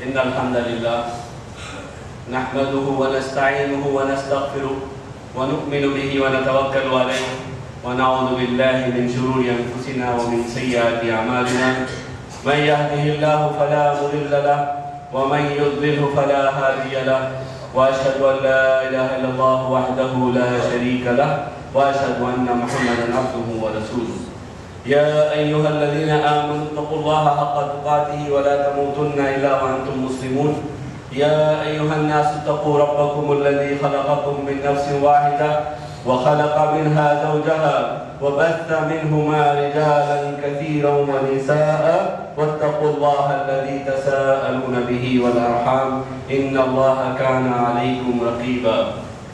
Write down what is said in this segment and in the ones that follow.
إن الحمد لله نحمده ونستعينه ونستغفره ونؤمن به ونتوكل عليه ونعوذ بالله من شرور أنفسنا ومن سيئات أعمالنا من يهده الله فلا مضل له ومن يضلل فلا هادي له وأشهد أن لا إله إلا الله وحده لا شريك له وأشهد أن محمدا عبده ورسوله يا أيها الذين آمنوا اتقوا الله حق تقاته ولا تموتن إلا وأنتم مسلمون يا أيها الناس اتقوا ربكم الذي خلقكم من نفس واحدة وخلق منها زوجها وبث منهما رجالا كثيرا ونساء واتقوا الله الذي تساءلون به والأرحام إن الله كان عليكم رقيبا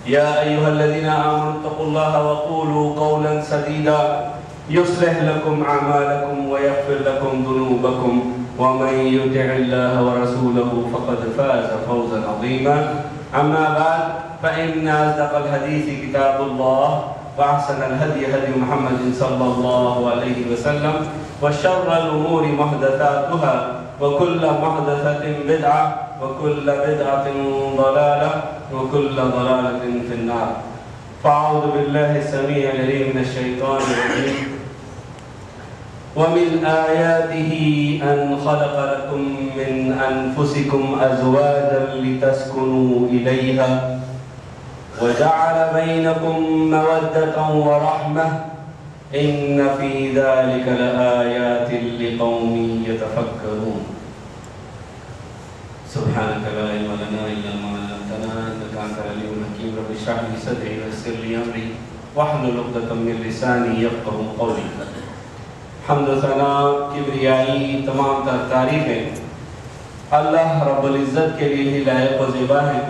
يا أيها الذين آمنوا اتقوا الله وقولوا قولا سديدا يصلح لكم أعمالكم ويغفر لكم ذنوبكم ومن يطع الله ورسوله فقد فاز فوزا عظيما أما بعد فإن أصدق الحديث كتاب الله وأحسن الهدي هدي محمد صلى الله عليه وسلم وشر الأمور محدثاتها وكل محدثة بدعة وكل بدعة ضلالة وكل ضلالة في النار فأعوذ بالله السميع العليم من الشيطان الرجيم ومن آياته أن خلق لكم من أنفسكم أزواجا لتسكنوا إليها وجعل بينكم مودة ورحمة إن في ذلك لآيات لقوم يتفكرون سبحانك لا علم لنا إلا ما علمتنا إنك أنت العليم الحكيم رب اشرح لي صدري ويسر لي أمري واحلل عقدة من لساني يفقهوا قولي حمد و ثنا کبریائی تمام تعریفیں اللہ رب العزت کے لیے ہی لائق و زیبا ہے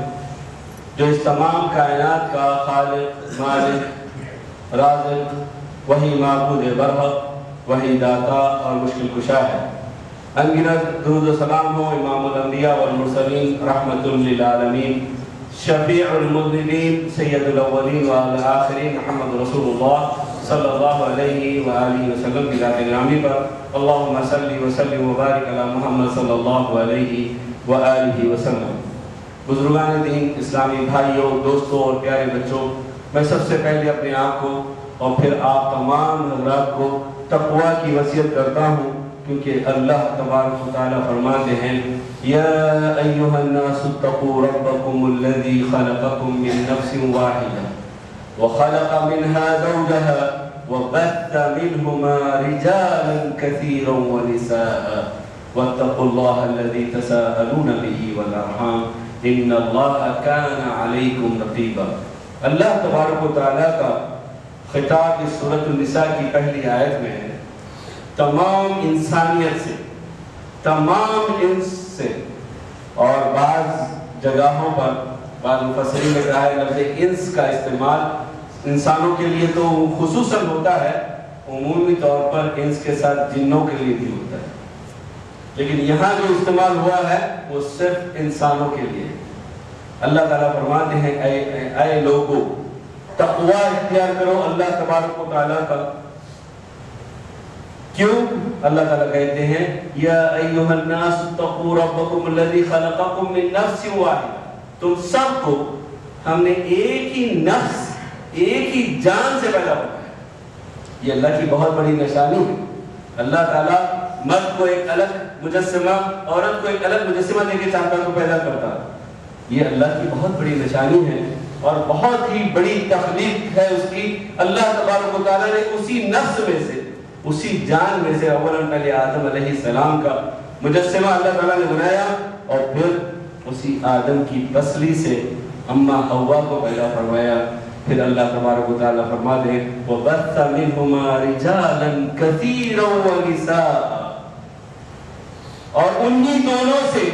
جو اس تمام کائنات کا خالق مالک رازق وہی معبود برحق وہی داتا اور مشکل کشا ہے انگنت درود و سلام ہو امام الانبیاء والمرسلین رحمت للعالمین شفیع المذنبین سید الاولین والآخرین محمد رسول اللہ صلی اللہ علیہ وآلہ وسلم کی ذات گرامی پر اللہم صلی وسلم وبارک علی محمد صلی اللہ علیہ وآلہ وسلم بزرگان دین اسلامی بھائیوں دوستوں اور پیارے بچوں میں سب سے پہلے اپنے آپ کو اور پھر آپ تمام حضرات کو تقوی کی وصیت کرتا ہوں کیونکہ اللہ تبارک و تعالیٰ فرماتے ہیں یا ایہا الناس اتقوا ربکم الذی خلقکم من نفس واحدہ وخلق منها زوجها وبث منهما رجالا كثيرا ونساء واتقوا الله الذي تساءلون به والأرحام إن الله كان عليكم رقيبا اللہ تبارک و تعالیٰ کا خطاب اس سورۃ النساء کی پہلی آیت میں ہے تمام انسانیت سے تمام انس سے اور بعض جگہوں پر بعض مفسرین نے کہا ہے لفظ انس کا استعمال انسانوں کے لیے تو خصوصاً ہوتا ہے عمومی طور پر انس کے ساتھ جنوں کے لیے بھی ہوتا ہے لیکن یہاں جو استعمال ہوا ہے وہ صرف انسانوں کے لیے اللہ تعالیٰ فرماتے ہیں اے لوگو تقوی اختیار کرو اللہ تبارک و تعالیٰ کا کیوں اللہ تعالیٰ کہتے ہیں یا ایہا الناس اتقوا ربکم الذی خلقکم من نفس واحدہ تم سب کو ہم نے ایک ہی نفس ایک ہی جان سے پیدا ہوتا ہے یہ اللہ کی بہت بڑی نشانی ہے اللہ تعالیٰ مرد کو ایک الگ مجسمہ عورت کو ایک الگ مجسمہ دے کے چاہتا کو پیدا کرتا یہ اللہ کی بہت بڑی نشانی ہے اور بہت ہی بڑی تخلیق ہے اس کی اللہ تبارک و تعالیٰ نے اسی نفس میں سے اسی جان میں سے اولاً پہلے آدم علیہ السلام کا مجسمہ اللہ تعالیٰ نے بنایا اور پھر اسی آدم کی پسلی سے اماں حوا کو پیدا فرمایا پھر اللہ تبارک و تعالیٰ فرماتے ہیں وَبَثَّ مِنْهُمَا رِجَالًا كَثِيرًا وَنِسَاءً اور انہی دونوں سے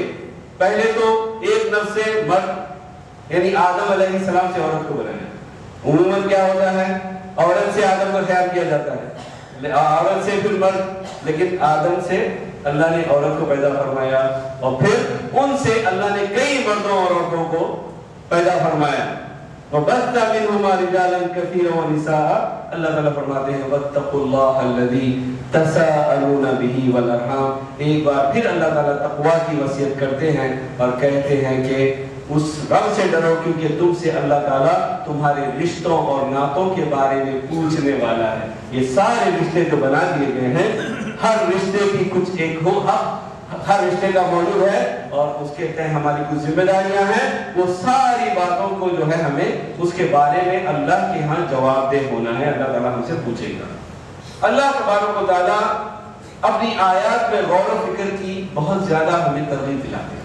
پہلے تو ایک نفس سے مرد یعنی آدم علیہ السلام سے عورت کو بنایا عموماً کیا ہوتا ہے عورت سے آدم کا خیال کیا جاتا ہے عورت سے پھر مرد لیکن آدم سے اللہ نے عورت کو پیدا فرمایا اور پھر ان سے اللہ نے کئی مردوں اور عورتوں کو پیدا فرمایا وَبَثَّ مِنْهُمَا رِجَالًا كَثِيرًا وَنِسَاءً. اللہ تعالیٰ فرماتے ہیں وَاتَّقُوا اللَّهَ الَّذِي تَسَاءَلُونَ بِهِ وَالْأَرْحَامَ. ایک بار پھر اللہ تعالیٰ تقویٰ کی وصیت کرتے ہیں اور کہتے ہیں کہ اس رب سے ڈرو کیونکہ تم سے اللہ تعالیٰ تمہارے رشتوں اور ناتوں کے بارے میں پوچھنے والا ہے. یہ سارے رشتے جو بنا دیے گئے ہیں، ہر رشتے کی کچھ ایک ہو حق، ہر رشتے کا موضوع ہے اور اس کے تحت ہماری کچھ ذمہ داریاں ہیں. وہ ساری باتوں کو جو ہے ہمیں اس کے بارے میں اللہ کے ہاں جواب دہ ہونا ہے. اللہ تعالیٰ ہم سے پوچھے گا. اللہ تبارک و تعالیٰ اپنی آیات میں غور و فکر کی بہت زیادہ ہمیں ترغیب دلاتے ہیں.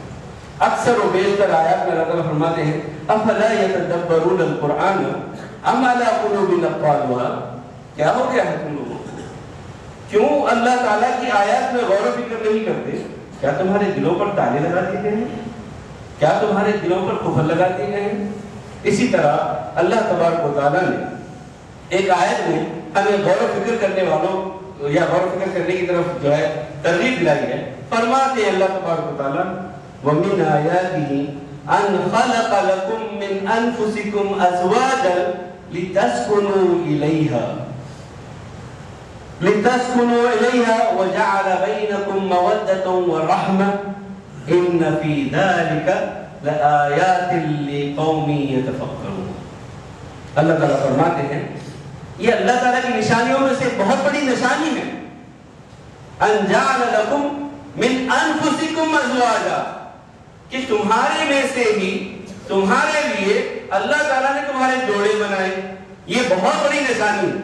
اکثر و بیشتر آیات میں اللہ تعالیٰ فرماتے ہیں افلا یتدبرون القرآن ام علی قلوب اقفالها. کیا ہو گیا ہے تم لوگوں کو؟ کیوں اللہ تعالیٰ کی آیات میں غور و فکر نہیں کرتے؟ کیا تمہارے دلوں پر تالے لگا دیے گئے ہیں؟ کیا تمہارے دلوں پر قفل لگا دیے گئے ہیں؟ اسی طرح اللہ تبارک و تعالیٰ نے ایک آیت میں ہمیں غور و فکر کرنے والوں یا غور و فکر کرنے کی طرف جو ہے ترغیب دلائی ہے. فرماتے ہیں اللہ تبارک و تعالیٰ وَمِنْ آيَاتِهِ أَنْ خَلَقَ لَكُم مِّنْ أَنفُسِكُمْ أَزْوَاجًا لِتَسْكُنُوا إِلَيْهَا وَجَعَلَ بَيْنَكُم مَّوَدَّةً وَرَحْمَةً إِنَّ فِي ذَلِكَ لَآيَاتٍ لِقَوْمٍ يَتَفَكَّرُونَ. اللہ تعالیٰ فرماتے ہیں یہ اللہ تعالیٰ کی نشانیوں میں سے بہت بڑی نشانی ہے. أَنْ جَعَلَ لَكُم مِّنْ أَنفُسِكُمْ أَزْوَاجًا کہ تمہارے میں سے ہی تمہارے لیے اللہ تعالیٰ نے تمہارے جوڑے بنائے. یہ بہت بڑی نشانی ہے.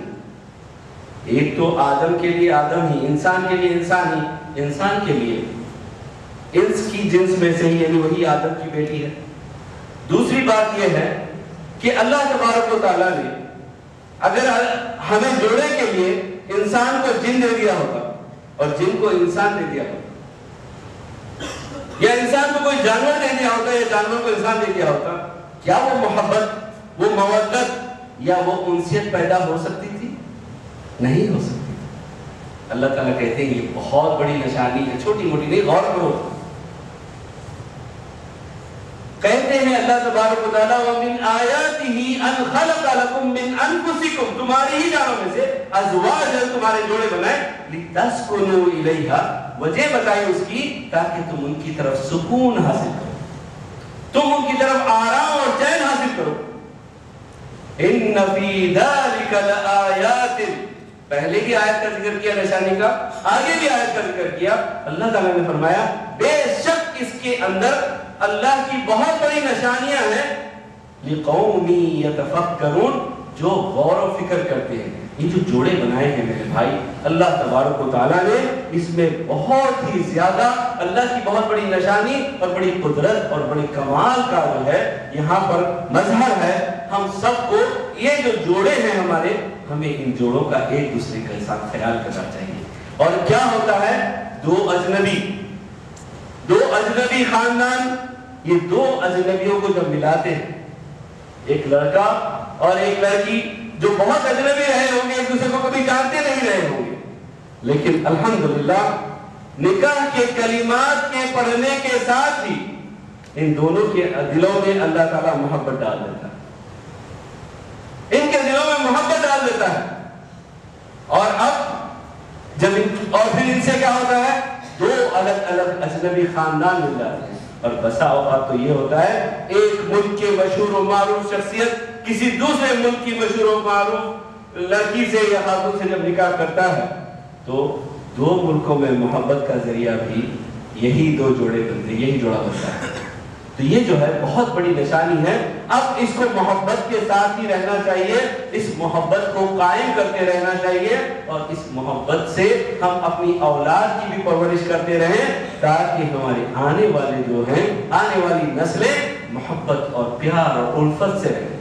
ایک تو آدم کے لیے آدم ہی، انسان کے لیے انسان ہی، انسان کے لیے انس کی جنس میں سے ہی یعنی وہی آدم کی بیٹی ہے. دوسری بات یہ ہے کہ اللہ تبارک و تعالیٰ نے اگر ہمیں جوڑے کے لیے انسان کو جن دے دیا ہوتا اور جن کو انسان دے دیا ہوتا، یا انسان کو کوئی جانور دے دیا ہوتا یا جانور کو انسان دے دیا ہوتا، کیا وہ محبت، وہ مودت یا وہ انسیت پیدا ہو سکتی تھی؟ نہیں ہو سکتی. اللہ تعالیٰ کہتے ہیں یہ بہت بڑی نشانی ہے، چھوٹی موٹی نہیں، غور کرو. کہتے ہیں اللہ تبارک و تعالیٰ وَمِنْ آيَاتِهِ أَنْ خَلَقَ لَكُم مِّنْ أَنفُسِكُم تمہاری ہی جانوں میں سے ازواج تمہارے جوڑے بنائے لِتَسْكُنُوا إِلَيْهَا وجہ بتائی اس کی تاکہ تم ان کی طرف سکون حاصل کرو، تم ان کی طرف آرام اور چین حاصل کرو. إِنَّ فِي ذَلِكَ لَآيَاتٍ پہلے بھی آیت کا ذکر کیا نشانی کا، آگے بھی آیت کا ذکر کیا. اللہ تعالیٰ نے فرمایا بے شک اس کے اندر اللہ کی بہت بڑی نشانیاں ہیں لِقَوْمٍ يَتَفَكَّرُونَ جو غور و فکر کرتے ہیں. یہ جو جوڑے بنائے ہیں میرے بھائی، اللہ تبارک و تعالیٰ نے اس میں بہت ہی زیادہ اللہ کی بہت بڑی نشانی اور بڑی قدرت اور بڑی کمال کا جو ہے یہاں پر مظہر ہے. ہم سب کو یہ جو جوڑے ہیں ہمارے، ہمیں ان جوڑوں کا ایک دوسرے کے ساتھ خیال کرنا چاہیے. اور کیا ہوتا ہے دو اجنبی خاندان، یہ دو اجنبیوں کو جب ملاتے ہیں، ایک لڑکا اور ایک لڑکی جو بہت اجنبی رہے ہوں گے، ایک دوسرے کو کبھی جانتے نہیں رہے ہوں گے، لیکن الحمدللہ نکاح کے کلمات کے پڑھنے کے ساتھ ہی ان دونوں کے دلوں میں اللہ تعالیٰ محبت ڈال دیتا ہے، ان کے دلوں میں محبت ڈال دیتا ہے. اور اب جب اور پھر ان سے کیا ہوتا ہے، دو الگ الگ اجنبی خاندان مل جاتے ہیں. اور بسا اوقات تو یہ ہوتا ہے ایک ملک کے مشہور و معروف شخصیت کسی دوسرے ملک کی مشہور و معروف لڑکی سے یا خاتون سے جب نکاح کرتا ہے تو دو ملکوں میں محبت کا ذریعہ بھی یہی دو جوڑے بنتے، یہی جوڑا بنتا ہے. تو یہ جو ہے بہت بڑی نشانی ہے. اب اس کو محبت کے ساتھ ہی رہنا چاہیے، اس محبت کو قائم کرتے رہنا چاہیے اور اس محبت سے ہم اپنی اولاد کی بھی پرورش کرتے رہیں تاکہ ہمارے آنے والے جو ہیں، آنے والی نسلیں محبت اور پیار اور الفت سے رہیں.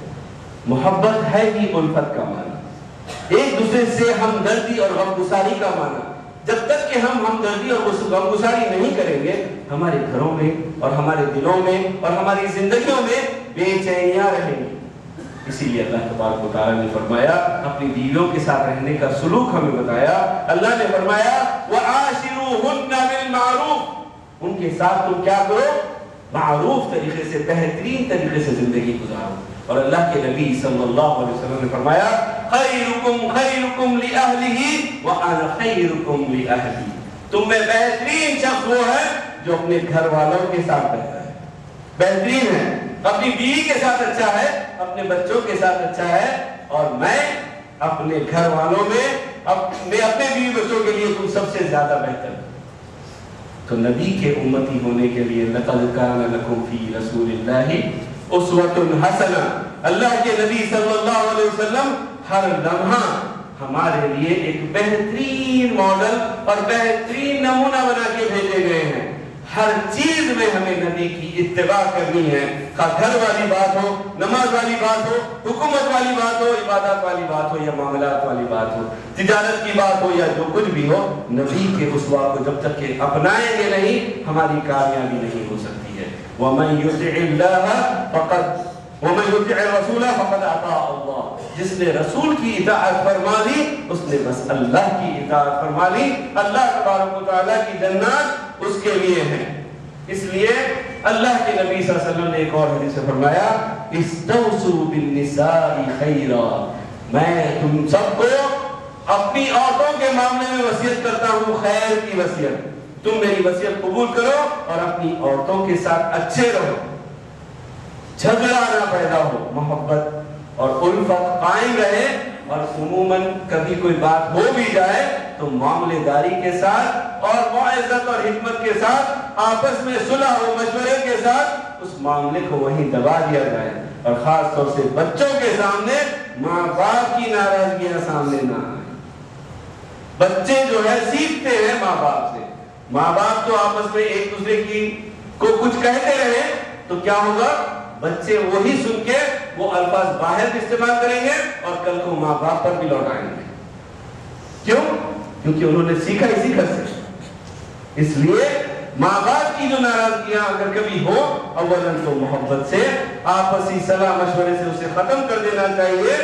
محبت ہے ہی الفت کا معنی، ایک دوسرے سے ہمدردی اور غمگساری کا معنی. جب تک کہ ہم ہمدردی اور غمگساری نہیں کریں گے، ہمارے گھروں میں اور ہمارے دلوں میں اور ہماری زندگیوں میں بے چینیاں رہیں گی. اسی لیے اللہ تبارک و تعالیٰ نے فرمایا، اپنی بیویوں کے ساتھ رہنے کا سلوک ہمیں بتایا. اللہ نے فرمایا وَعَاشِرُوهُنَّ بِالْمَعْرُوفِ ان کے ساتھ تم کیا کرو، معروف طریقے سے، بہترین طریقے سے زندگی گزارو۔ اور اللہ کے نبی صلی اللہ علیہ وسلم نے فرمایا خیرکم خیرکم لأہلہ وأنا خیرکم لأہلی، تم میں بہترین شخص وہ ہے جو اپنے گھر والوں کے ساتھ رہتا ہے، بہترین ہے، اپنی بیوی کے ساتھ اچھا ہے، اپنے بچوں کے ساتھ اچھا ہے، اور میں اپنے گھر والوں میں اپنے بیوی بچوں کے لیے تم سب سے زیادہ بہتر ہوں۔ تو نبی کے امتی ہونے کے لیے لقد کان لکم فی رسول اللہ اسوۃ حسنہ، اللہ کے نبی صلی اللہ علیہ وسلم ہر لمحہ ہمارے لیے ایک بہترین ماڈل اور بہترین نمونہ بنا کے بھیجے گئے ہیں۔ ہر چیز میں ہمیں نبی کی اتباع کرنی ہے، خواہ گھر والی بات ہو، نماز والی بات ہو، حکومت والی بات ہو، عبادات والی بات ہو، یا معاملات والی بات ہو، تجارت کی بات ہو، یا جو کچھ بھی ہو، نبی کے اسوہ کو جب تک کہ اپنائیں گے نہیں ہماری کامیابی نہیں ہو سکتی ہے۔ وَمَن يُطِعِ اللَّهَ وَمَن يُطِعِ الرَّسُولَ فَقَدْ أَطَاعَ اللَّهَ، جس نے رسول کی اطاعت فرما لی اس نے بس اللہ کی اطاعت فرما لی، اللہ تبارک و تعالیٰ کی جنات اس کے لیے ہیں۔ اس لیے اللہ کے نبی صلی اللہ علیہ وسلم نے ایک اور حدیث میں فرمایا استوصوا بالنساء خیرا، میں تم سب کو اپنی عورتوں کے معاملے میں وصیت کرتا ہوں خیر کی وصیت، تم میری وصیت قبول کرو اور اپنی عورتوں کے ساتھ اچھے رہو، جھگڑا نہ پیدا ہو، محبت اور الفت قائم رہے، اور عموماً کبھی کوئی بات ہو بھی جائے تو معاملے داری کے ساتھ اور معزت اور حکمت کے ساتھ آپس میں صلح و مشورے کے ساتھ اس معاملے کو وہیں دبا دیا جائے، اور خاص طور سے بچوں کے سامنے ماں باپ کی ناراضگیاں سامنے نہ آئیں۔ بچے جو ہے سیکھتے ہیں ماں باپ سے، ماں باپ تو آپس میں ایک دوسرے کی کو کچھ کہتے رہے تو کیا ہوگا، بچے وہی سن کے وہ الفاظ باہر بھی استعمال کریں گے اور کل کو ماں باپ پر بھی لوٹائیں گے۔ کیوں؟ کیونکہ انہوں نے سیکھا اسی گھر سے۔ اس لیے ماں باپ کی جو ناراضگیاں اگر کبھی ہو اولاً تو محبت سے آپسی صلاح مشورے سے اسے ختم کر دینا چاہیے،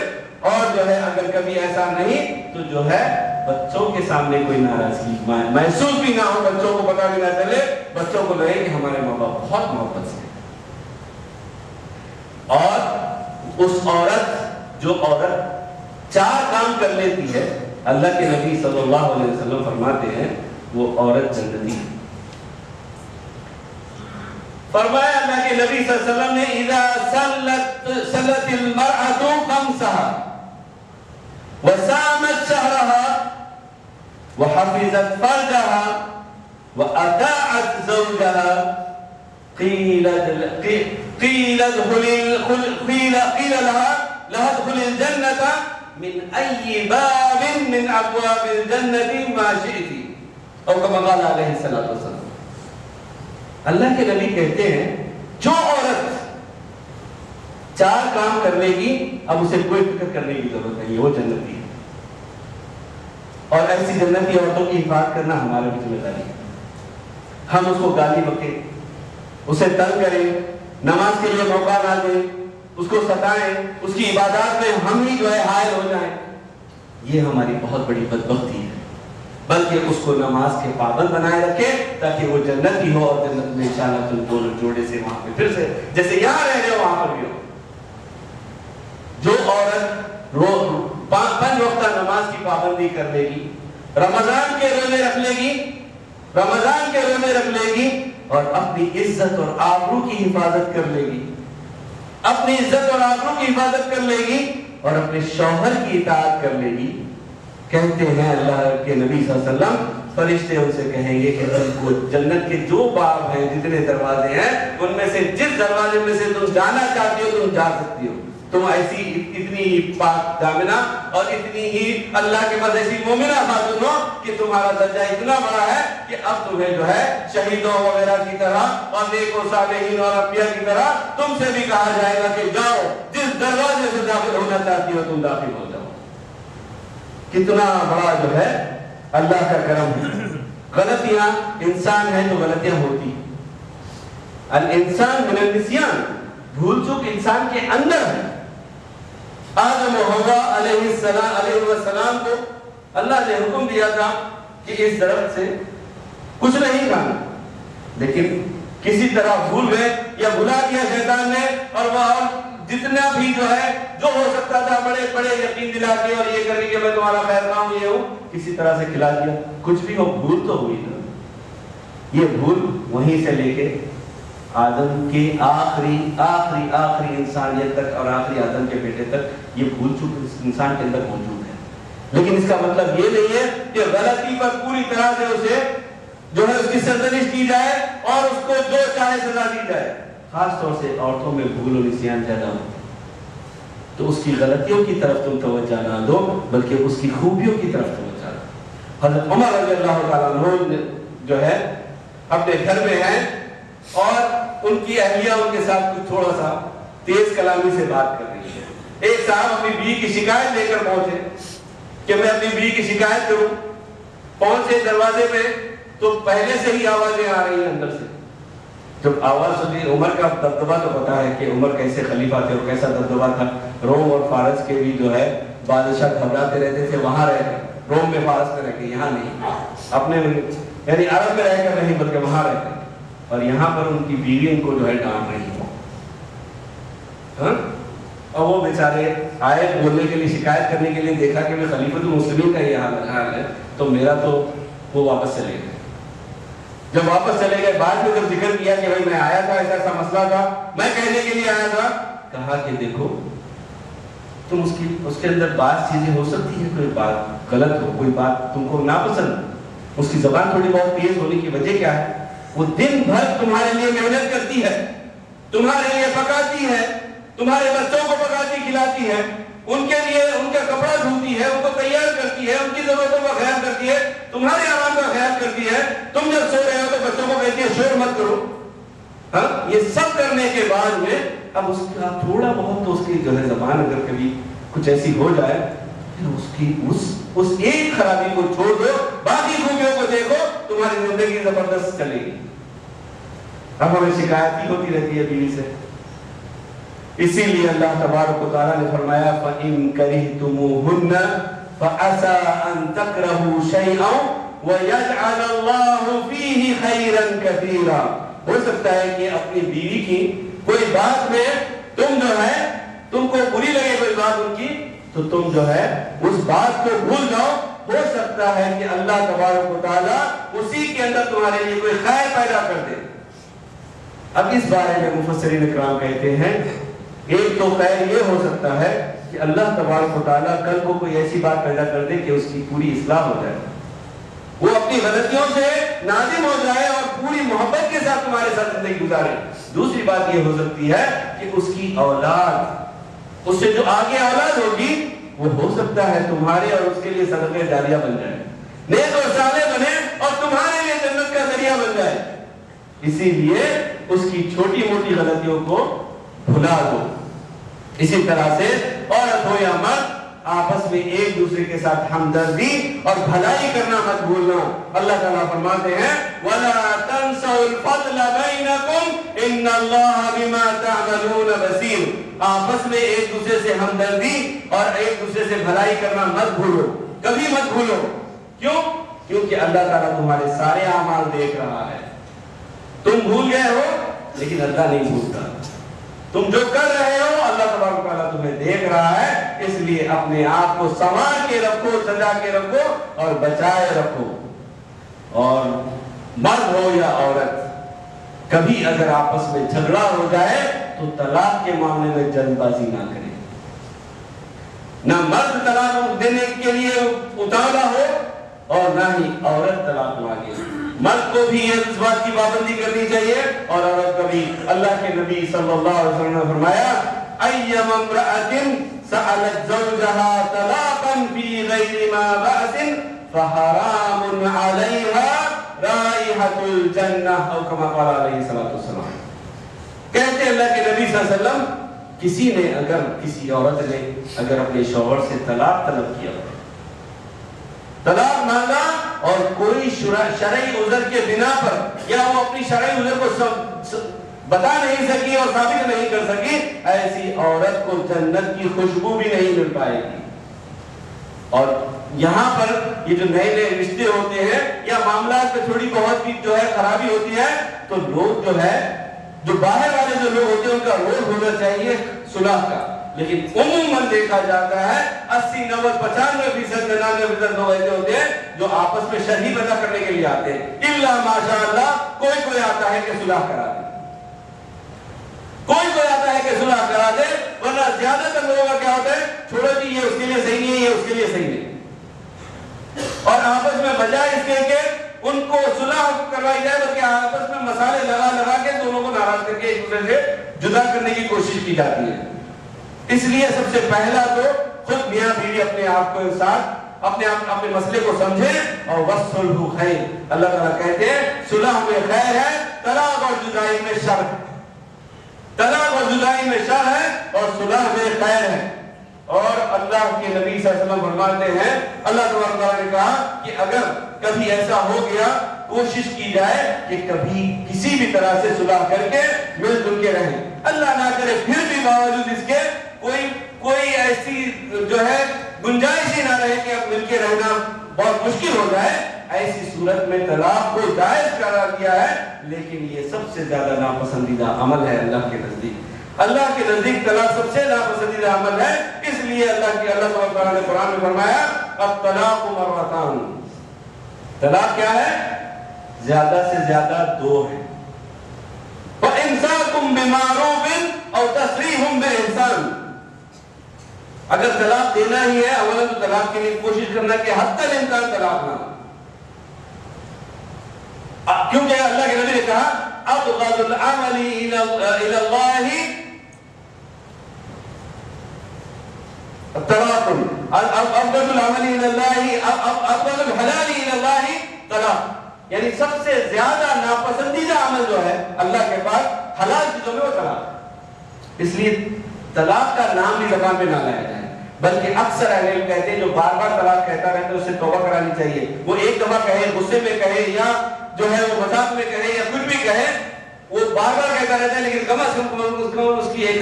اور جو ہے اگر کبھی ایسا نہیں تو جو ہے بچوں کے سامنے کوئی ناراضگی محسوس بھی نہ ہو، بچوں کو پتہ بھی نہ چلے، بچوں کو لگے کہ ہمارے ماں باپ بہت محبت سے۔ اور اس عورت جو عورت 4 کام کر لیتی ہے، اللہ کے نبی صلی اللہ علیہ وسلم فرماتے ہیں وہ عورت جنتی ہے۔ فرمایا اللہ کے نبی صلی اللہ علیہ وسلم نے اذا صلت المرأة خمسها وصامت شهرها وحفظت فرجها وأطاعت زوجها قيل لها ادخل الجنة من أي باب من أبواب الجنة ما شئت، او كما قال علیہ الصلوۃ والسلام۔ اللہ کے نبی کہتے ہیں جو عورت 4 کام کر لے گی اب اسے کوئی فکر کرنے کی ضرورت نہیں ہے، وہ جنتی ہے، اور ایسی جنتی عورتوں کی حفاظت کرنا ہماری بھی ذمہ داری ہے۔ ہم اس کو گالی بکیں، اسے تنگ کریں، نماز کے لیے موقع نہ دیں، اس کو ستائیں، اس کی عبادات میں ہم ہی جو ہے حائل ہو جائیں، یہ ہماری بہت بڑی بدبختی ہے۔ بلکہ اس کو نماز کے پابند بنائے رکھیں تاکہ وہ جنتی ہو، اور جنت میں انشاءاللہ تم دونوں جوڑے سے وہاں پہ پھر سے جیسے یہاں رہ رہے ہو وہاں پر بھی ہو۔ جو عورت 5 وقتہ نماز کی پابندی کر لے گی، رمضان کے روزے رکھ لے گی، رمضان کے روزے رکھ لے گی، اور اپنی عزت اور آبرو کی حفاظت کر لے گی، اپنی عزت اور آبرو کی حفاظت کر لے گی، اور اپنے شوہر کی اطاعت کر لے گی، کہتے ہیں اللہ کے نبی صلی اللہ علیہ وسلم فرشتے ان سے کہیں گے کہ تم کو جنت کے جو باب ہیں، جتنے دروازے ہیں، ان میں سے جس دروازے میں سے تم جانا چاہتی ہو تم جا سکتی ہو۔ تم ایسی اتنی ہی پاک دامنہ اور اتنی ہی اللہ کے پاس ایسی مومنہ خاتون ہو کہ تمہارا درجہ اتنا بڑا ہے کہ اب تمہیں جو ہے شہیدوں وغیرہ کی طرح اور نیک و صالحین اور انبیاء کی طرح تم سے بھی کہا جائے گا کہ جاؤ، جس دروازے سے داخل ہونا چاہتی ہو تم داخل ہو جاؤ۔ کتنا بڑا جو ہے اللہ کا کرم ہے۔ غلطیاں انسان ہے تو غلطیاں ہوتی، الانسان من النسیان، بھول چوک انسان کے اندر ہے۔ آدم و حوا علیہ السلام کو اللہ نے حکم دیا تھا کہ اس درخت سے کچھ نہیں کھانا، لیکن کسی طرح بھول گئے یا بھلا دیا شیطان نے، اور وہ جتنا بھی جو ہے جو ہو سکتا تھا بڑے بڑے یقین دلا کے اور یہ کر کے کہ میں تمہارا خیر خواہ ہوں، یہ ہوں، کسی طرح سے کھلا دیا. کچھ بھی ہو، بھول تو ہوئی نا. یہ بھول وہیں سے لے کے آدم کے آخری انسانیت تک اور آخری آدم کے بیٹے تک یہ بھول چکے اس انسان کے اندر موجود ہے. لیکن اس کا مطلب یہ نہیں ہے کہ غلطی پر پوری طرح سے اسے جو ہے اس کی سرزنش کی جائے اور اس کو جو چاہے سزا دی جائے. خاص طور سے عورتوں میں بھول و نسیان زیادہ ہو تو اس کی غلطیوں کی طرف تم توجہ نہ دو بلکہ اس کی خوبیوں کی طرف توجہ دو. حضرت عمر رضی اللہ تعالیٰ عنہ جو ہے اپنے گھر میں ہیں اور ان کی اہلیہ ان کے ساتھ کچھ تھوڑا سا تیز کلامی سے بات کر رہی ہے. ایک صاحب اپنی بیوی کی شکایت لے کر پہنچے کہ میں اپنی بیوی کی شکایت کروں. پہنچے دروازے پہ تو پہلے سے ہی آوازیں آ رہی ہیں اندر سے. جب آواز سنی، عمر کا دبدبہ تو پتا ہے کہ عمر کیسے خلیفہ تھے اور کیسا دبدبہ تھا. روم اور فارس کے بھی جو ہے بادشاہ گھبراتے رہتے تھے وہاں رہ کر، روم میں فارس میں رہ کے، یہاں نہیں، اپنے یعنی عرب میں رہ کر نہیں بلکہ وہاں رہ کر. اور یہاں پر ان کی بیوی ان کو جو ہے ڈانٹ رہی ہے. اور وہ بیچارے آئے بولنے کے لیے، شکایت کرنے کے لیے، دیکھا کہ میں خلیفۃ المسلمین کا یہ حال ہے تو میرا تو وہ واپس چلے گئے. جب واپس چلے گئے بعد میں جب ذکر کیا کہ بھائی میں آیا تھا، ایسا ایسا مسئلہ تھا، میں کہنے کے لیے آیا تھا، کہا کہ دیکھو تم اس کے اندر بعض چیزیں ہو سکتی ہیں، کوئی بات غلط ہو، کوئی بات تم کو ناپسند، اس کی زبان تھوڑی بہت تیز ہونے کی وجہ کیا ہے؟ وہ دن بھر تمہارے لیے محنت کرتی ہے، تمہارے لیے پکاتی ہے، تمہارے بچوں کو پکاتی کھلاتی ہے، ان کے لیے ان کا کپڑا دھوتی ہے، ان کو تیار کرتی ہے، ان کی ضرورتوں کا خیال کرتی ہے، تمہارے آرام کا خیال کرتی ہے. تم جب سو رہے ہو تو بچوں کو کہتی ہے شور مت کرو. ہاں، یہ سب کرنے کے بعد میں اب اس کا تھوڑا بہت تو اس کی جو ہے زبان اگر کبھی کچھ ایسی ہو جائے پھر اس کی اس ایک خرابی کو چھوڑ دو، باقی خوبیوں کو دیکھو، تمہاری زندگی زبردست چلے گی. اب ہمیں شکایت ہی ہوتی رہتی ہے بیوی سے. اسی لیے اللہ تبارک و تعالیٰ نے فرمایا فَإِن كَرِهْتُمُوهُنَّ فَعَسَىٰ أَن تَكْرَهُوا شَيْئًا وَيَجْعَلَ اللَّهُ فِيهِ خَيْرًا كَثِيرًا. ہو سکتا ہے کہ اپنی بیوی کی کوئی بات میں تم جو ہے تم کو بری لگے کوئی بات ان کی تو تم جو ہے اس بات کو بھول جاؤ. ہو سکتا ہے کہ اللہ تبارک و تعالیٰ اسی کے اندر تمہارے لیے کوئی خیر پیدا کر دے. اب اس بارے میں مفسرین اکرام کہتے ہیں ایک تو خیر یہ ہو سکتا ہے کہ اللہ تبارک و تعالیٰ کل کو کوئی ایسی بات پیدا کر دے کہ اس کی پوری اصلاح ہو جائے، وہ اپنی غلطیوں سے نادم ہو جائے اور پوری محبت کے ساتھ تمہارے ساتھ زندگی گزارے. دوسری بات یہ ہو سکتی ہے کہ اس کی اولاد، اس سے جو آگے اولاد ہوگی وہ ہو سکتا ہے تمہارے اور اس کے لیے صدقہ جاریہ بن جائے، نیک اور صالح بنے اور تمہارے لیے جنت کا ذریعہ بن جائے. اسی لیے اس کی چھوٹی موٹی غلطیوں کو بھلا دو. اسی طرح سے عورت ہو یا مرد آپس میں ایک دوسرے کے ساتھ ہمدردی اور بھلائی کرنا مت بھولنا. اللہ تعالیٰ فرماتے ہیں وَلَا تَنْسَوْا الْفَضْلَ بَيْنَكُمْ إِنَّ اللَّهَ بِمَا تَعْمَلُونَ بَصِيرٌ. آپس میں ایک دوسرے سے ہمدردی اور ایک دوسرے سے بھلائی کرنا مت بھولو، کبھی مت بھولو. کیوں؟ کیونکہ اللہ تعالیٰ تمہارے سارے اعمال دیکھ رہا ہے. تم بھول گئے ہو لیکن اللہ نہیں بھولتا. تم جو کر رہے ہو اللہ تبارک و تعالیٰ تمہیں دیکھ رہا ہے. اس لیے اپنے آپ کو سنوار کے رکھو، سجا کے رکھو اور بچائے رکھو. اور مرد ہو یا عورت کبھی اگر آپس میں جھگڑا ہو جائے تو طلاق کے معاملے میں جلد بازی نہ کرے. نہ مرد طلاق دینے کے لیے اتاولا ہو اور نہ ہی عورت طلاق مانگے. مرد کو بھی اس بات کی پابندی کرنی چاہیے اور عورت کو بھی. اللہ کے نبی صلی اللہ علیہ وسلم نے فرمایا ايما امرأة سألت زوجها طلاقا في غير ما بأس فحرام عليها رائحة الجنة او كما قال علیہ الصلوۃ والسلام. کہتے ہیں اللہ کے نبی صلی اللہ علیہ وسلم کسی عورت نے اگر اپنے شوہر سے طلاق طلب کیا، طلاق مانگا اور کوئی شرعی عذر کے بنا پر یا وہ اپنی شرعی عذر کو بتا نہیں سکی اور ثابت نہیں کر سکی، ایسی عورت کو جنت کی خوشبو بھی نہیں مل پائے گی. اور یہاں پر یہ جو نئے نئے رشتے ہوتے ہیں یا معاملات میں تھوڑی بہت بھی جو ہے خرابی ہوتی ہے تو لوگ جو ہے جو باہر والے جو لوگ ہوتے ہیں ان کا رول ہونا چاہیے صلح کا، لیکن عموماً دیکھا جاتا ہے 80 90 95% 99% لوگ ایسے ہوتے ہیں جو آپس میں شرعی پیدا کرنے کے لیے آتے ہیں، الا ماشاء اللہ کوئی آتا ہے کہ صلح کرا دے، کوئی آتا ہے کہ صلح کرا دے، ورنہ زیادہ تر لوگوں کا کیا ہوتا ہے چھوڑو جی یہ اس کے لیے صحیح نہیں ہے، یہ اس کے لیے صحیح نہیں، اور آپس میں بجائے اس کے کہ ان کو صلح کروائی جائے بلکہ آپس میں مسالے لگا کے دونوں کو ناراض کر کے ایک دوسرے سے جدا کرنے کی کوشش کی جاتی ہے۔ اس لیے سب سے پہلا تو خود میاں بیوی اپنے آپ کو ساتھ اپنے مسئلے کو سمجھیں، اور وَالصُّلْحُ خَيْرٌ، اللہ تعالیٰ کہتے ہیں صلح میں خیر ہے، طلاق اور جدائی میں شر ہے، طلاق اور جدائی میں شر ہے اور صلح میں خیر ہے۔ اور اللہ کے نبی صلی اللہ علیہ وسلم فرماتے ہیں، اللہ تعالیٰ نے کہا کہ اگر کبھی ایسا ہو گیا کوشش کی جائے کہ کبھی کسی بھی طرح سے صلح کر کے مل جل کے رہیں، اللہ نہ کرے پھر بھی باوجود اس کے کوئی ایسی جو ہے گنجائش ہی نہ رہے کہ اب مل کے رہنا بہت مشکل ہو جائے، ایسی صورت میں طلاق کو جائز قرار دیا ہے، لیکن یہ سب سے زیادہ ناپسندیدہ عمل ہے اللہ کے نزدیک۔ اللہ کے نزدیک طلاق سب سے ناپسندیدہ عمل ہے، اس لیے اللہ تعالیٰ نے قرآن میں فرمایا الطلاق مرتان، طلاق کیا ہے؟ زیادہ سے زیادہ 2 ہے، وَإِمْسَاكٌ بِمَعْرُوفٍ أَوْ تَسْرِيحٌ بِإِحْسَانٍ، اگر طلاق دینا ہی ہے اولا تو طلاق کے لیے کوشش کرنا کہ حتی الامکان طلاق نہ، کیونکہ اللہ کے نبی نے کہا ابغض العمل الى اللہ طلاق، ابغض العمل الى اللہ ابغض الحلال الى اللہ طلاق، یعنی سب سے زیادہ ناپسندیدہ عمل جو ہے اللہ کے پاس حلال چیزوں میں وہ طلاق، اس لیے طلاق کا نام بھی زبان پہ نہ لایا جائے، بلکہ اکثر اہل علم کہتے ہیں جو بار بار طلاق کہتا رہتا ہے اس سے توبہ کرانی چاہیے، وہ ایک دفعہ کہے غصے میں کہے یا جو ہے وہ مذاق میں کہے یا کچھ بھی کہے، وہ بار بار کہتا رہتا ہے، لیکن کم از کم اس کی ایک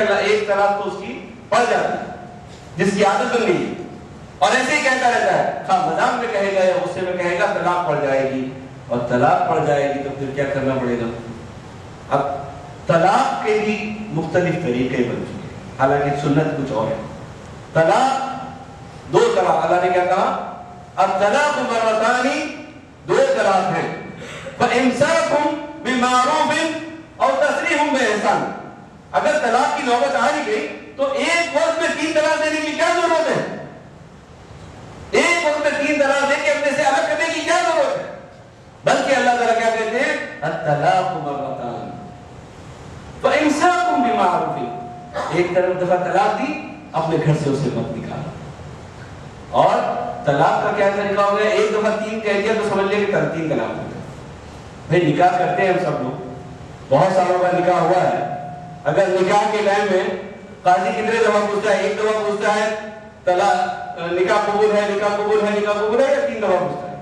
طلاق تو اس کی پڑ جاتی ہے جس کی عادت بن گئی، اور ایسے ہی کہتا رہتا ہے، خواہ مذاق میں کہے گا یا غصے میں کہے گا طلاق پڑ جائے گی، اور طلاق پڑ جائے گی تو پھر کیا کرنا پڑے گا؟ اب طلاق کے بھی مختلف طریقے بن چکے ہیں، حالانکہ سنت کچھ اور ہے۔ طلاق 2 طلاق، اللہ نے کیا کہا؟ الطلاق مرتان، 2 طلاق ہیں، فَإِمْسَاكٌ بِمَعْرُوفٍ أَوْ تَسْرِيحٌ بِإِحْسَانٍ، اگر طلاق کی نوبت آ ہی گئی تو ایک وقت میں 3 طلاق دینے کی کیا ضرورت ہے؟ ایک وقت میں 3 طلاق دے کے اپنے سے الگ کرنے کی کیا ضرورت ہے؟ بلکہ اللہ تعالیٰ کیا کہتے ہیں الطلاق مرتان فَإِمْسَاكٌ بِمَعْرُوفٍ، ایک دفعہ طلاق دی، اپنے گھر سے اسے مت نکالا، اور طلاق کا کیا طریقہ ہو گیا؟ ایک دفعہ 3 کہہ دیا تو سمجھ لے کہ 3 طلاق ہو گیا۔ بھائی نکاح کرتے ہیں ہم سب لوگ، بہت سالوں کا نکاح ہوا ہے، اگر نکاح کے ٹائم میں قاضی کتنے دفعہ پوچھتا ہے؟ ایک دفعہ پوچھتا ہے طلاق نکاح قبول ہے، نکاح قبول ہے، نکاح قبول ہے، یا 3 دفعہ پوچھتا ہے؟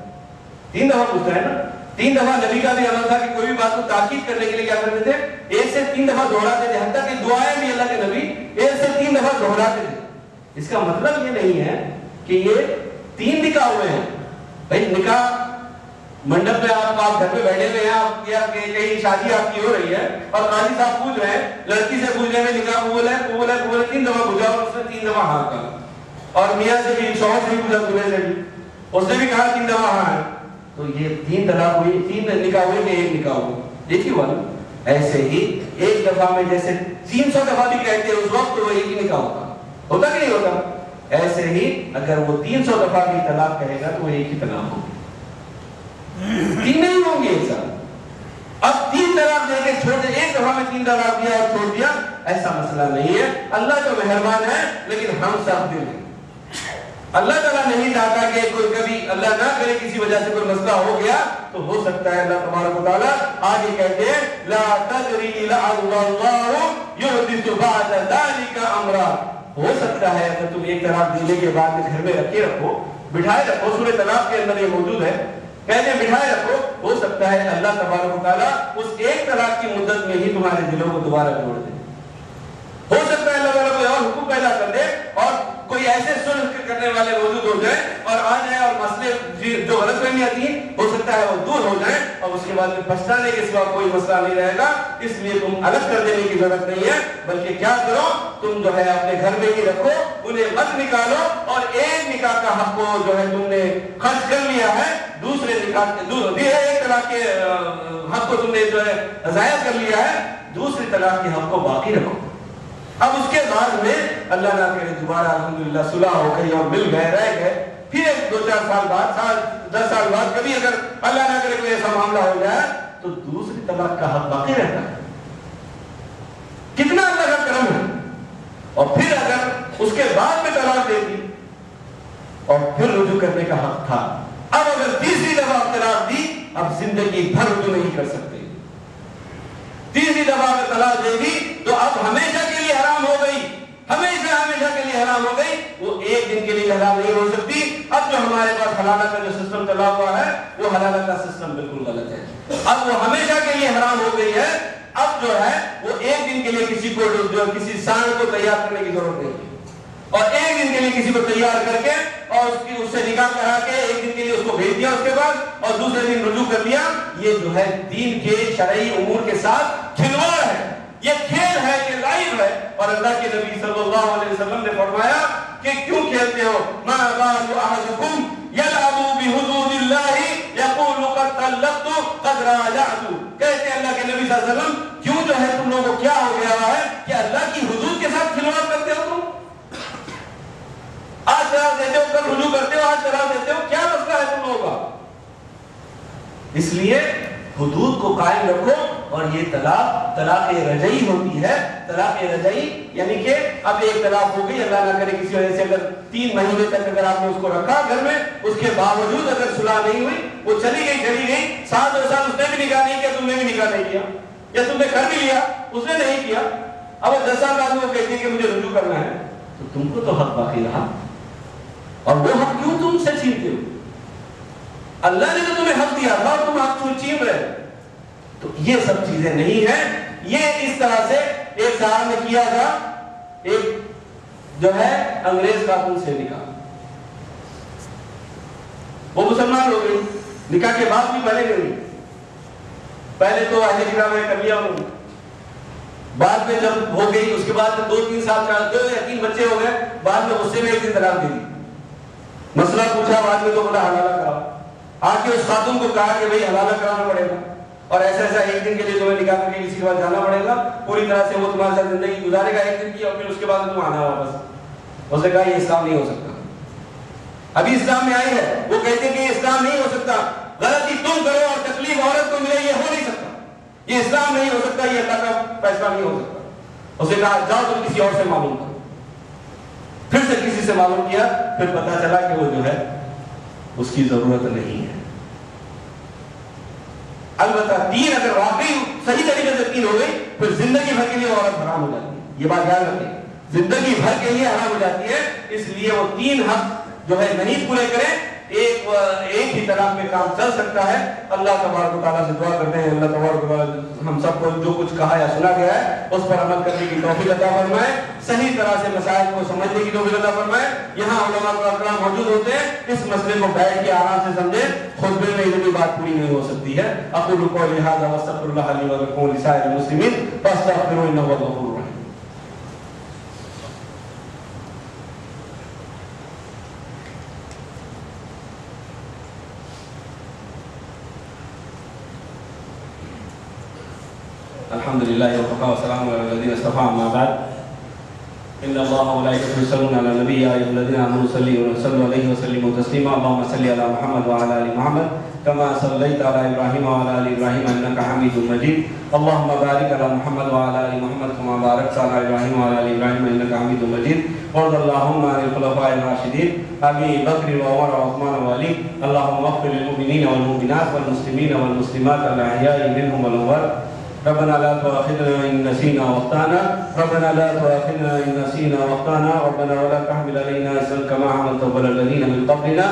3 دفعہ پوچھتا ہے نا۔ 3 دفعہ نبی کا بھی عمل تھا کہ کوئی بھی بات کو تاکید کرنے کے لیے کیا کرتے تھے؟ 1 سے 3 دفعہ دہراتے تھے، حتیٰ کہ دعائیں بھی اللہ کے نبی 1 سے 3 دفعہ دہراتے تھے۔ اس کا مطلب یہ نہیں ہے کہ یہ 3 نکاح ہوئے ہیں۔ بھائی نکاح منڈپ میں آپ گھر پہ بیٹھے ہوئے ہیں، آپ یا کہیں شادی آپ کی ہو رہی ہے اور قاضی صاحب پوچھ رہے ہیں، لڑکی سے پوچھ رہے ہیں نکاح قبول ہے قبول ہے قبول ہے، 3 دفعہ پوچھا اور اس نے 3 دفعہ ہاں کہا، اور میاں سے بھی شوہر سے بھی پوچھا، دلہے سے بھی، اس نے بھی کہا 3 دفعہ ہاں ہے، تو یہ 3 طلاق ہوئی، 3 نکاح ہوئے کہ 1 نکاح ہوا؟ دیکھیے والا ایسے ہی ایک دفعہ میں جیسے 300 دفعہ بھی کہتے ہیں اس وقت تو وہ 1 ہی نکاح ہوتا کہ نہیں ہوتا؟ ایسے ہی اگر وہ 300 دفعہ بھی طلاق کہے گا تو وہ 1 ہی طلاق ہوگی، 3 نہیں ہوں گے ایک ساتھ۔ اب 3 طلاق دے کے چھوڑ دے، 1 دفعہ میں 3 طلاق دیا اور چھوڑ دیا، ایسا مسئلہ نہیں ہے۔ اللہ تو مہربان ہے لیکن ہم سب دل ہیں، اللہ تعالیٰ نہیں چاہتا کہ کوئی کبھی اللہ نہ کرے کسی وجہ سے کوئی مسئلہ ہو گیا تو ہو سکتا ہے اللہ تبارک و تعالیٰ آگے کہتے ہیں لا تدری لعل اللہ یحدث بعد ذلک امرا، ہو سکتا ہے اگر تم 1 طلاق دینے کے بعد میں گھر میں رکھے رکھو، بٹھائے رکھو، سورہ طلاق کے اندر یہ موجود ہے، کہتے ہیں بٹھائے رکھو، ہو سکتا ہے اللہ تبارک و تعالیٰ اس 1 طلاق کی مدت میں ہی تمہارے دلوں کو دوبارہ جوڑ دے، ہو سکتا ہے اللہ تعالیٰ کوئی اور حکم پیدا کر دے اور کوئی ایسے صلح کرنے والے موجود ہو جائے اور آ جائے پریشانیاں تھیں ہو سکتا ہے وہ دور ہو جائیں اور اس کے بعد میں پچھتانے کے سوا کوئی مسئلہ نہیں رہے گا. اس لیے تم الگ کر دینے کی ضرورت نہیں ہے, بلکہ کیا کرو, تم جو ہے اپنے گھر میں ہی رکھو, انہیں مت نکالو, اور ایک نکاح کا حق کو جو ہے تم نے خرچ کر لیا ہے, دوسرے نکاح ایک طلاق کے حق کو تم نے جو ہے ضائع کر لیا ہے, دوسری طلاق کے حق کو باقی رکھو. اب اس کے بعد میں اللہ نہ کرے دوبارہ الحمدللہ صلح ہو گئی اور مل گئے, رہ گئے, پھر 2-4 سال بعد, 10 سال بعد کبھی اگر اللہ نہ کرے کوئی ایسا معاملہ ہو جائے تو دوسری طلاق کا حق باقی رہتا ہے. کتنا اللہ کا کرم ہے. اور پھر اگر اس کے بعد میں طلاق دے دی اور پھر رجوع کرنے کا حق تھا, اب اگر تیسری دفعہ طلاق دی, اب زندگی بھر رجوع نہیں کر سکتے. تیسری دفعہ اگر طلاق دے دی تو اب ہمیشہ کے لیے حرام ہو گئی, ہمیشہ کے لیے حرام ہو گئی. وہ ایک دن کے لیے حرام نہیں ہو سکتی. اب جو ہمارے پاس حلالہ کا جو سسٹم چلا ہوا ہے وہ حلالہ کا سسٹم بالکل غلط ہے. اب وہ ہمیشہ کے لیے حرام ہو گئی ہے. اب جو ہے وہ ایک دن کے لیے کسی کو جو کسی سانڈ کو تیار کرنے کی ضرورت نہیں ہے, اور ایک دن کے لیے کسی کو تیار کر کے اور اس سے نکاح کرا کے ایک دن کے لیے اس کو بھیج دیا, اس کے بعد اور دوسرے دن رجوع کر دیا. یہ جو ہے دین کے شرعی امور کے ساتھ کھلواڑ ہے, یہ کھیل ہے, یہ لائیو ہے. اور اللہ کے نبی صلی اللہ علیہ وسلم نے فرمایا کہ کیوں کھیلتے ہو, ما بال احدکم یلعب بحدود اللہ یقول قد طلقت قد راجعت. کہتے ہیں اللہ کے نبی صلی اللہ علیہ وسلم, کیوں جو ہے تم لوگوں کو کیا ہو گیا ہے کہ اللہ کی حدود کے ساتھ کھلواڑ کرتے ہو. تم آج طلاق دیتے ہو, کل رجوع کرتے ہو, آج طلاق دیتے ہو, کیا مسئلہ ہے تم لوگوں کا. اس لیے حدود کو قائم رکھو. اور یہ طلاق رجعی ہوتی ہے. طلاق رجعی یعنی کہ اب ایک طلاق ہو گئی, اللہ نہ کرے کسی وجہ سے اگر 3 مہینے تک اگر آپ نے اس کو رکھا گھر میں, اس کے باوجود اگر صلح نہیں ہوئی, وہ چلی گئی, 7 سال اس نے بھی نکاح نہیں کیا, تم نے بھی نکاح نہیں کیا, یا تم نے کر بھی لیا, اس نے نہیں کیا, اب 10 سال بعد وہ کہتی ہے کہ مجھے رجوع کرنا ہے, تو تم کو تو حق باقی رہا. اور وہ حق کیوں تم سے چھینتے ہو؟ اللہ نے تو تمہیں حق دیا تھا اور تم حق چھین رہے. تو یہ سب چیزیں نہیں ہیں. یہ اس طرح سے ایک صاحب نے کیا تھا, ایک جو ہے انگریز خاتون سے نکاح, وہ مسلمان ہو گئی, نکاح کے بعد بھی پہلے نہیں, پہلے تو اہل کتاب میں کر لیا انہوں نے, بعد میں جب ہو گئی اس کے بعد 2-3 سال 2 یا 3 بچے ہو گئے, بعد میں اس سے بھی ایک دن طلاق دے دی. مسئلہ پوچھا بعد میں تو بولا حلالہ کرا. آ کے اس خاتون کو کہا کہ بھئی حلالہ کرانا پڑے گا, اور ایسا ایک دن کے لیے تمہیں نکاح کر کے کسی کے پاس جانا پڑے گا, پوری طرح سے وہ تمہارے ساتھ زندگی گزارے گا 1 دن کی, اور پھر اس کے بعد تم آنا واپس. اس نے کہا یہ اسلام نہیں ہو سکتا. ابھی اسلام میں آئی ہے, وہ کہتے ہیں کہ یہ اسلام نہیں ہو سکتا, غلطی تم کرو اور تکلیف عورت کو ملے, یہ ہو نہیں سکتا, یہ اسلام نہیں ہو سکتا, یہ اللہ کا فیصلہ نہیں ہو سکتا. اس نے کہا جاؤ تم کسی اور سے معلوم کرو. پھر سے کسی سے معلوم کیا, پھر پتا چلا کہ وہ جو ہے اس کی ضرورت نہیں ہے. البتہ 3 اگر واقعی صحیح طریقے سے 3 ہو گئی, پھر زندگی بھر کے لیے عورت حرام ہو جاتی ہے. یہ بات یاد رکھیں, زندگی بھر کے لیے حرام ہو جاتی ہے. اس لیے وہ 3 حق جو ہے نہیں پورے کریں, ایک ہی طلاق میں کام چل سکتا ہے. اللہ تبارک و تعالیٰ سے دعا کرتے ہیں, اللہ تبارک و تعالیٰ ہم سب کو جو کچھ کہا یا سنا گیا ہے اس پر عمل کرنے کی توفیق عطا فرمائے, صحیح طرح سے مسائل کو سمجھنے کی توفیق عطا فرمائے. یہاں علماء کرام موجود ہوتے ہیں, اس مسئلے کو بیٹھ کے آرام سے سمجھیں, خطبے میں اتنی بات پوری نہیں ہو سکتی ہے. اقول قولی ھذا واستغفر اللہ لی ولکم ولسائر المسلمین فاستغفروہ انہ ھو الغفور الرحیم. الحمد لله وكفى وسلام على الذين اصطفى. اما بعد ان الله وملائكته يصلون على النبي يا ايها الذين امنوا صلوا عليه وسلموا تسليما. اللهم صل على محمد وعلى ال محمد كما صليت على ابراهيم وعلى ال ابراهيم انك حميد مجيد. اللهم بارك على محمد وعلى ال محمد كما باركت على ابراهيم وعلى ال ابراهيم انك حميد مجيد. وارض اللهم عن الخلفاء الراشدين ابي بكر وعمر وعثمان وعلي. اللهم اغفر للمؤمنين والمؤمنات والمسلمين والمسلمات الاحياء منهم والاموات. ربنا لا تؤاخذنا إن نسينا واخطأنا. ربنا لا تؤاخذنا إن نسينا واخطأنا. ربنا ولا تحمل علينا إصرا كما حملته على الذين من قبلنا.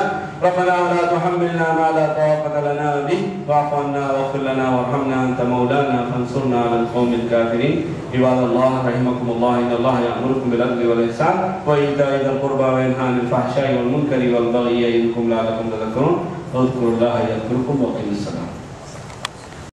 ربنا ولا تحملنا ما لا طاقة لنا به واعف عنا واغفر لنا وارحمنا أنت مولانا فانصرنا على القوم الكافرين. عباد الله رحمكم الله, إن الله يأمركم بالعدل والإحسان وإيتاء ذي القربى وينهى عن الفحشاء والمنكر والبغي يعظكم لعلكم تذكرون. اذکروا اللہ یذکرکم وقیموا الصلاۃ.